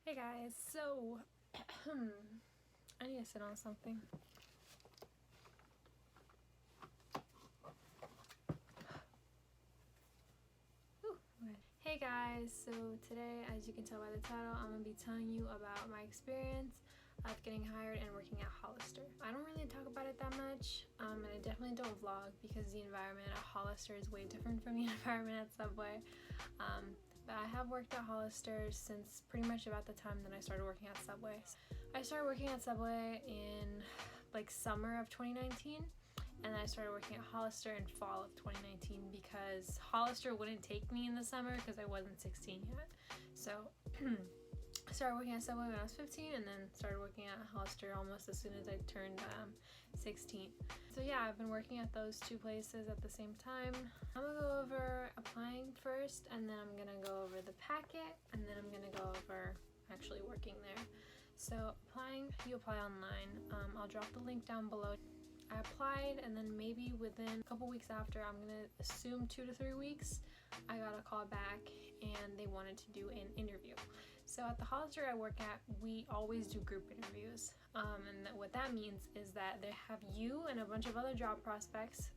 Hey guys, so I need to sit on something. Ooh, okay. Hey guys, so today, as you can tell by the title, I'm going to be telling you about my experience of getting hired and working at Hollister. I don't really talk about it that much, and I definitely don't vlog because the environment at Hollister is way different from the environment at Subway. But I have worked at Hollister since pretty much about the time that I started working at Subway. I started working at Subway in like summer of 2019, and then I started working at Hollister in fall of 2019 because Hollister wouldn't take me in the summer because I wasn't 16 yet. So I started working at Subway when I was 15 and then started working at Hollister almost as soon as I turned 16. So yeah, I've been working at those two places at the same time. I'm gonna go over applying first, and then I'm gonna go over the packet, and then I'm gonna go over actually working there. So applying, you apply online. I'll drop the link down below. I applied, and then maybe within a couple weeks after, I'm gonna assume 2 to 3 weeks, I got a call back and they wanted to do an interview. So at the Hollister I work at, we always do group interviews, and what that means is that they have you and a bunch of other job prospects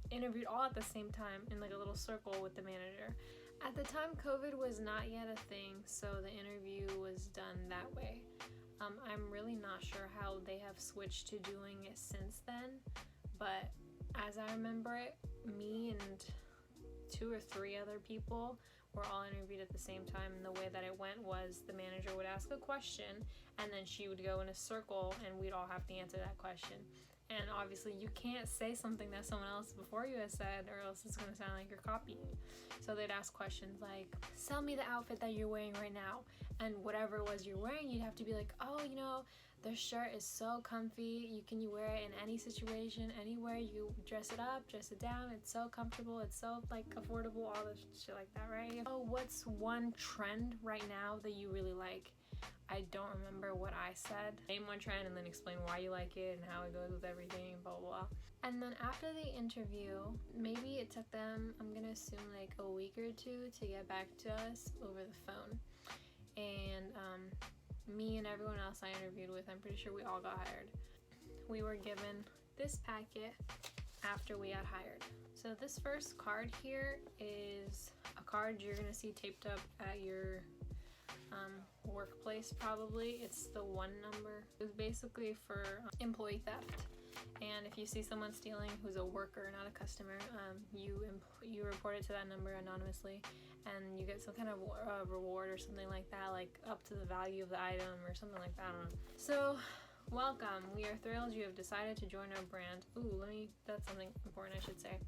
interviewed all at the same time in like a little circle with the manager. At the time, COVID was not yet a thing, so the interview was done that way. I'm really not sure how they have switched to doing it since then, but as I remember it, me and 2 or 3 other people were all interviewed at the same time, and the way that it went was the manager would ask a question and then she would go in a circle and we'd all have to answer that question. And obviously you can't say something that someone else before you has said, or else it's going to sound like you're copying. So they'd ask questions like, sell me the outfit that you're wearing right now. And whatever it was you're wearing, you'd have to be like, oh, you know, this shirt is so comfy. Can you wear it in any situation, anywhere. You dress it up, dress it down. It's so comfortable. It's so like affordable, all this shit like that, right? Oh, what's one trend right now that you really like? I don't remember what I said. Name one trend and then explain why you like it and how it goes with everything, blah, blah, blah. And then after the interview, maybe it took them, I'm gonna assume like a week or 2 to get back to us over the phone. And me and everyone else I interviewed with, I'm pretty sure we all got hired. We were given this packet after we got hired. So this first card here is a card you're gonna see taped up at your workplace probably. It's the 1 number. It's basically for employee theft, and if you see someone stealing who's a worker, not a customer, you report it to that number anonymously and you get some kind of reward or something like that, like up to the value of the item or something like that, I don't know. So welcome, we are thrilled you have decided to join our brand. That's something important I should say.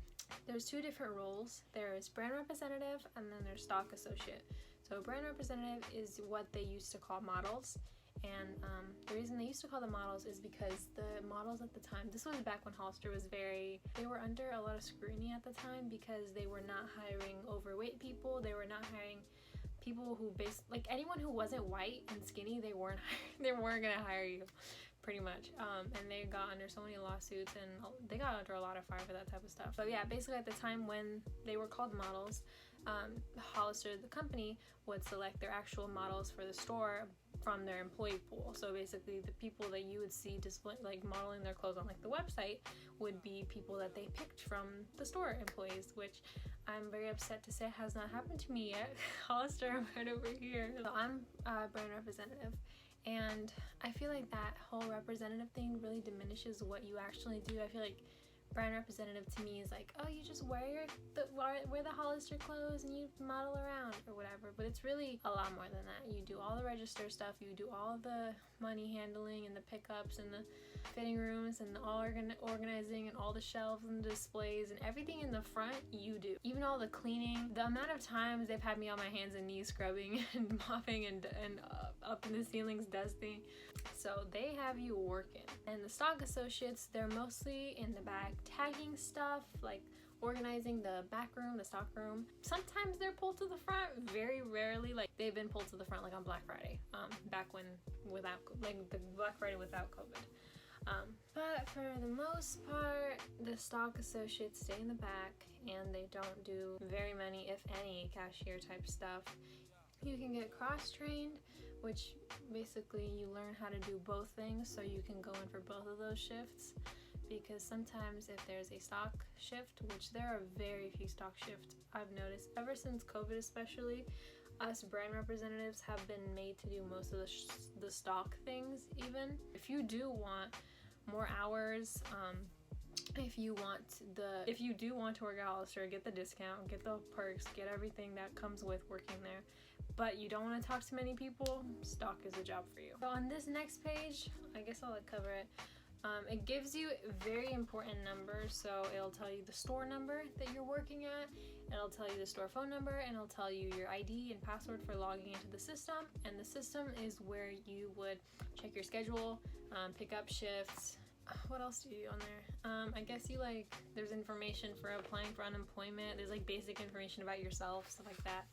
There's 2 different roles. There is brand representative and then there's stock associate. So brand representative is what they used to call models, and the reason they used to call them models is because the models at the time, this was back when Hollister was they were under a lot of scrutiny at the time because they were not hiring overweight people, they were not hiring people who like anyone who wasn't white and skinny, they weren't gonna hire you, pretty much. And they got under so many lawsuits and they got under a lot of fire for that type of stuff. But yeah, basically at the time when they were called models, Hollister, the company, would select their actual models for the store from their employee pool. So basically the people that you would see display, like modeling their clothes on like the website, would be people that they picked from the store employees, which I'm very upset to say has not happened to me yet. Hollister, I'm right over here. So I'm a brand representative, and I feel like that whole representative thing really diminishes what you actually do. I feel like brand representative to me is like, oh, you just wear the Hollister clothes and you model around or whatever, but it's really a lot more than that. You do all the register stuff, you do all the money handling and the pickups and the fitting rooms and all organizing and all the shelves and displays and everything in the front you do. Even all the cleaning. The amount of times they've had me on my hands and knees scrubbing and mopping and up in the ceilings dusting. So they have you working. And the stock associates, they're mostly in the back tagging stuff, like organizing the back room, the stock room. Sometimes they're pulled to the front, very rarely. Like they've been pulled to the front like on Black Friday, back when the Black Friday without COVID. But for the most part, the stock associates stay in the back and they don't do very many, if any, cashier type stuff. You can get cross-trained, which basically you learn how to do both things so you can go in for both of those shifts, because sometimes if there's a stock shift, which there are very few stock shifts I've noticed ever since COVID, especially us brand representatives have been made to do most of the stock things. Even if you do want more hours, if you do want to work at Hollister, get the discount, get the perks, get everything that comes with working there, but you don't want to talk to many people, stock is a job for you. So on this next page, I guess I'll cover it. It gives you very important numbers, so it'll tell you the store number that you're working at, it'll tell you the store phone number, and it'll tell you your ID and password for logging into the system. And the system is where you would check your schedule, pick up shifts. What else do you do on there? I guess there's information for applying for unemployment. There's like basic information about yourself, stuff like that.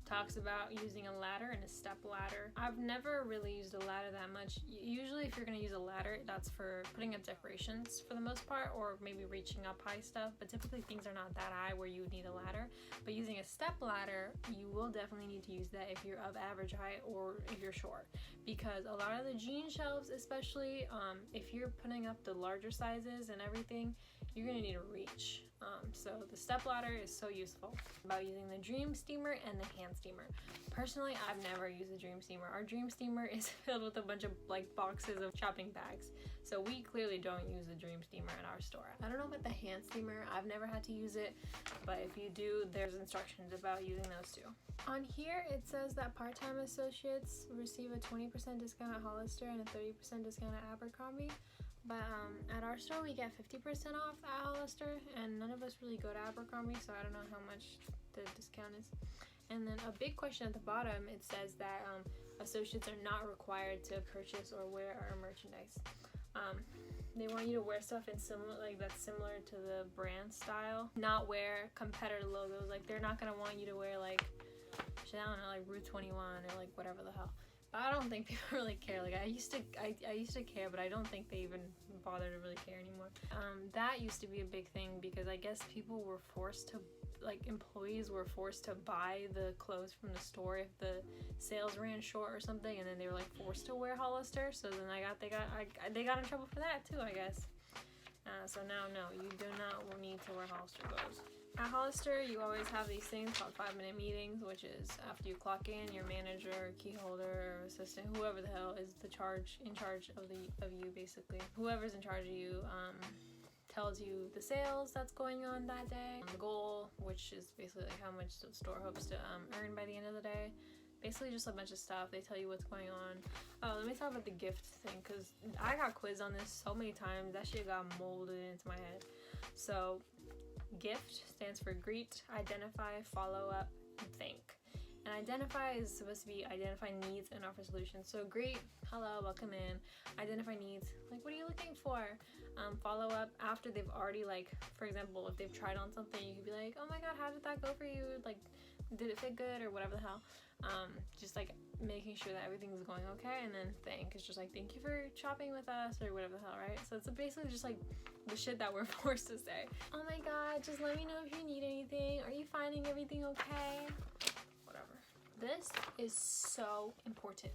Talks about using a ladder and a step ladder. I've never really used a ladder that much. Usually if you're going to use a ladder, that's for putting up decorations for the most part, or maybe reaching up high stuff, but typically things are not that high where you would need a ladder. But using a step ladder, you will definitely need to use that if you're of average height or if you're short, because a lot of the jean shelves, especially if you're putting up the larger sizes and everything, you're going to need a reach. So the step ladder is so useful. About using the Dream Steamer and the hand steamer. Personally, I've never used a Dream Steamer. Our Dream Steamer is filled with a bunch of boxes of shopping bags. So we clearly don't use the Dream Steamer in our store. I don't know about the hand steamer. I've never had to use it, but if you do, there's instructions about using those too. On here, it says that part-time associates receive a 20% discount at Hollister and a 30% discount at Abercrombie. But at our store, we get 50% off at Hollister, and none of us really go to Abercrombie, so I don't know how much the discount is. And then a big question at the bottom, it says that associates are not required to purchase or wear our merchandise. They want you to wear stuff in that's similar to the brand style, not wear competitor logos. They're not gonna want you to wear I don't know, Route 21 or whatever the hell. I don't think people really care. I used to care, but I don't think they even bother to really care anymore. That used to be a big thing because I guess people were forced to, employees were forced to buy the clothes from the store if the sales ran short or something, and then they were forced to wear Hollister. So then they got in trouble for that too, I guess. So now, no, you do not need to wear Hollister clothes. At Hollister, you always have these things called 5-minute meetings, which is after you clock in, your manager, key holder, or assistant, whoever the hell is in charge of you, basically. Whoever's in charge of you tells you the sales that's going on that day, the goal, which is basically how much the store hopes to earn by the end of the day. Basically just a bunch of stuff. They tell you what's going on. Oh, let me talk about the gift thing, because I got quizzed on this so many times. That shit got molded into my head. So GIFT stands for greet, identify, follow up, and thank. And identify is supposed to be identify needs and offer solutions. So greet, hello, welcome in. Identify needs, what are you looking for? Follow up after they've already for example, if they've tried on something, you could be like, oh my god, how did that go for you? Did it fit good or whatever the hell? Just making sure that everything's going okay. And then thank is just thank you for shopping with us or whatever the hell, right? So it's basically just the shit that we're forced to say. Oh my god, just let me know if you need anything. Are you finding everything okay? Whatever. This is so important.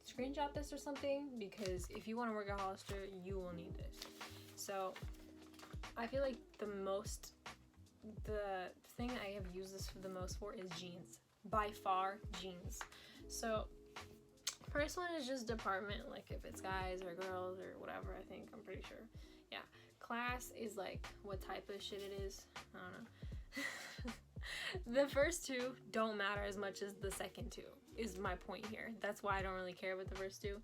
Screenshot this or something, because if you want to work at Hollister, you will need this. So I feel the thing I have used this for the most for is jeans. By far, jeans. So first one is just department, if it's guys or girls or whatever, I'm pretty sure. Yeah. Class is what type of shit it is. I don't know. The first two don't matter as much as the second two, is my point here. That's why I don't really care about the first two.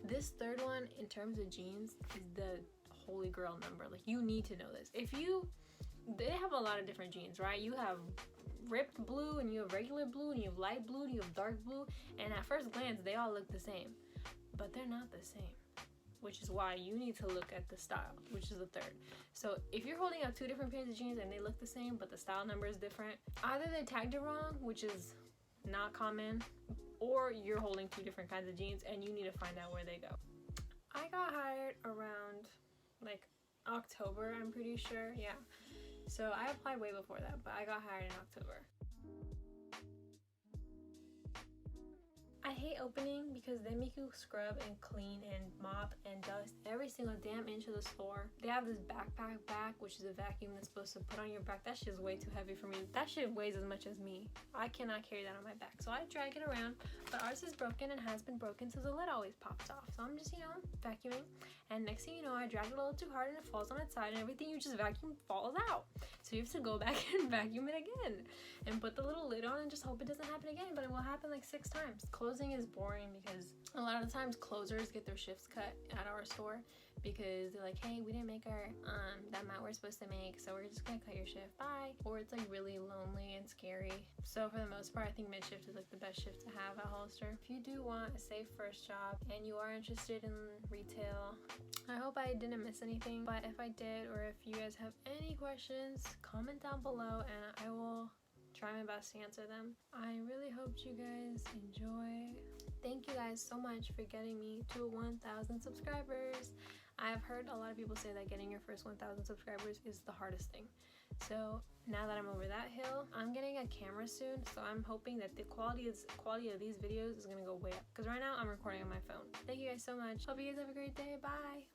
This third one, in terms of jeans, is the holy grail number. You need to know this. They have a lot of different jeans, right? You have ripped blue, and you have regular blue, and you have light blue, and you have dark blue, and at first glance they all look the same, but they're not the same, which is why you need to look at the style, which is the third. So if you're holding up two different pairs of jeans and they look the same but the style number is different, either they tagged it wrong, which is not common, or you're holding two different kinds of jeans and you need to find out where they go. I got hired around October, I'm pretty sure. Yeah. So I applied way before that, but I got hired in October. hate opening because they make you scrub and clean and mop and dust every single damn inch of the store. They have this backpack back, which is a vacuum that's supposed to put on your back. That shit is way too heavy for me. That shit weighs as much as me. I cannot carry that on my back, so I drag it around. But ours is broken and has been broken, so the lid always pops off. So I'm just, you know, vacuuming, and next thing you know, I drag it a little too hard and it falls on its side, and everything you just vacuum falls out. So you have to go back and vacuum it again and put the little lid on and just hope it doesn't happen again. But it will happen like 6 times. Closing is boring because a lot of the times closers get their shifts cut at our store because they're like, hey, we didn't make our that amount we're supposed to make, so we're just gonna cut your shift, bye. Or it's like really lonely and scary. So for the most part, I think mid shift is like the best shift to have at Hollister. If you do want a safe first job and you are interested in retail, I hope I didn't miss anything, but if I did, or if you guys have any questions, comment down below and I will try my best to answer them. I really hope you guys enjoy. Thank you guys so much for getting me to 1,000 subscribers. I've heard a lot of people say that getting your first 1,000 subscribers is the hardest thing. So now that I'm over that hill, I'm getting a camera soon, so I'm hoping that the quality of these videos is gonna go way up, because right now I'm recording on my phone. Thank you guys so much. Hope you guys have a great day. Bye.